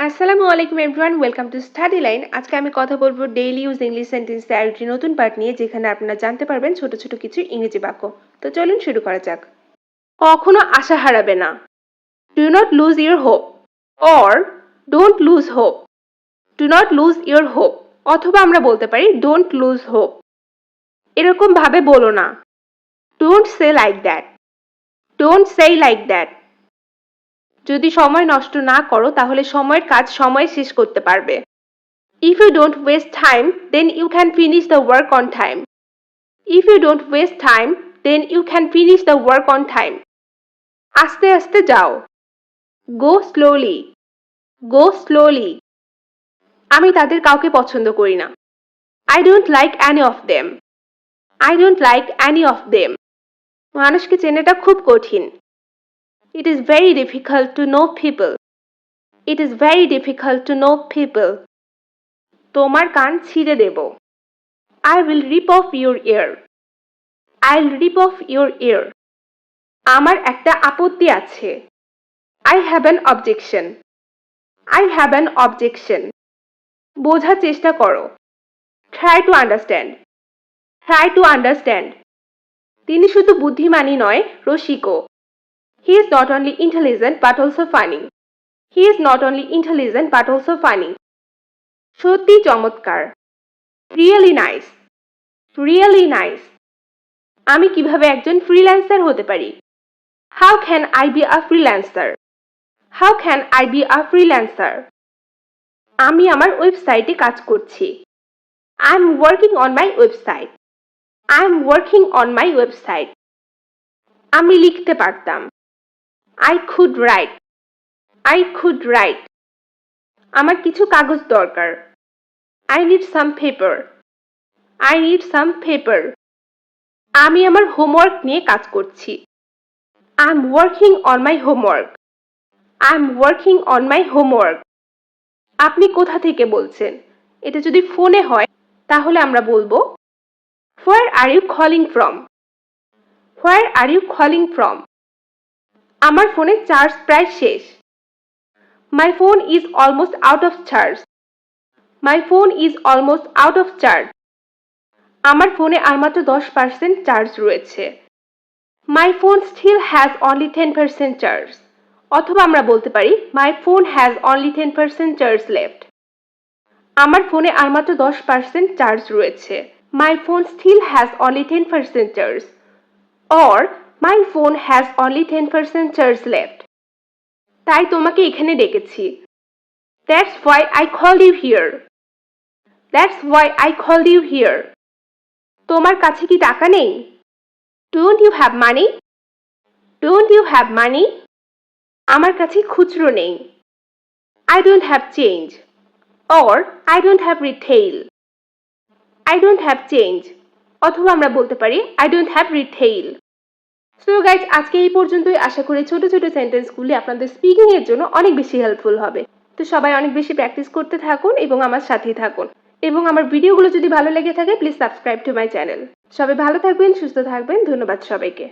আসসালামু আলাইকুম everyone, welcome to স্টাডিলাইন। আজকে আমি কথা বলবো ডেইলি ইউজ ইংলিশ সেন্টেন্সের আরেকটি নতুন পার্ট নিয়ে, যেখানে আপনারা জানতে পারবেন ছোট ছোট কিছু ইংরেজি বাক্য। তো চলুন শুরু করা যাক। কখনো আশা হারাবে না। Do not lose your hope or don't lose hope. Do not lose your hope, অথবা আমরা বলতে পারি ডোন্ট লুজ হোপ। এরকম ভাবে বলো না। Don't say like that. Don't say like that. যদি সময় নষ্ট না করো তাহলে সময়ের কাজ সময়ে শেষ করতে পারবে। If you don't waste time, then you can finish the work on time. If you don't waste time, then you can finish the work on time. আস্তে আস্তে যাও। Go slowly. Go slowly. আমি তাদের কাউকে পছন্দ করি না। I don't like any of them. I don't like any of them. মানুষকে চেনাটা খুব কঠিন। It is very difficult to know people. It is very difficult to know people. তোমার কান ছিঁড়ে দেব। I will rip off your ear. I'll rip off your ear. আমার একটা আপত্তি আছে। I have an objection. I have an objection. বোঝার চেষ্টা করো। Try to understand. Try to understand. তিনি শুধু বুদ্ধিমানই নয়, রসিকও। He is not only intelligent but also funny. He is not only intelligent but also funny. সত্যি চমৎকার। Really nice. Really nice. আমি কিভাবে একজন ফ্রিল্যান্সার হতে পারি? How can I be a freelancer? How can I be a freelancer? আমি আমার ওয়েবসাইটে কাজ করছি। I'm working on my website. I'm working on my website. আমি লিখতে পারতাম। I could write. I could write. আমার কিছু কাগজ দরকার। I need some paper. I need some paper. আমি আমার হোমওয়ার্ক নিয়ে কাজ করছি। I'm working on my homework. I'm working on my homework. আপনি কোথা থেকে বলছেন? এটা যদি ফোনে হয় তাহলে আমরা বলবো Where are you calling from? Where are you calling from? আমার ফোনে চার্জ প্রায় শেষ। My phone is almost out of charge. My phone is almost out of charge. আমার ফোনে আর মাত্র 10% চার্জ রয়েছে। My phone still has only 10% charge. অথবা আমরা বলতে পারি My phone has only 10% charge left. আমার ফোনে আর মাত্র 10% চার্জ রয়েছে। My phone still has only 10% charge. Or My phone has only 10% charge left. তাই তোমাকে এখানে ডেকেছি। That's why I called you here. That's why I called you here. তোমার কাছে কি টাকা নেই? Don't you have money? Don't you have money? আমার কাছে খুচরো নেই। I don't have change. Or I don't have retail. I don't have change. অথবা আমরা বলতে পারি I don't have retail. So guys, আজকে এই পর্যন্তই। আশা করি ছোট ছোট সেন্টেন্সগুলি আপনাদের স্পিকিং এর জন্য অনেক বেশি হেল্পফুল হবে। তো সবাই অনেক বেশি প্র্যাকটিস করতে থাকুন এবং আমার সাথেই থাকুন। এবং আমার ভিডিওগুলো যদি ভালো লেগে থাকে please subscribe to my channel. সবাই ভালো থাকবেন, সুস্থ থাকবেন। ধন্যবাদ সবাইকে।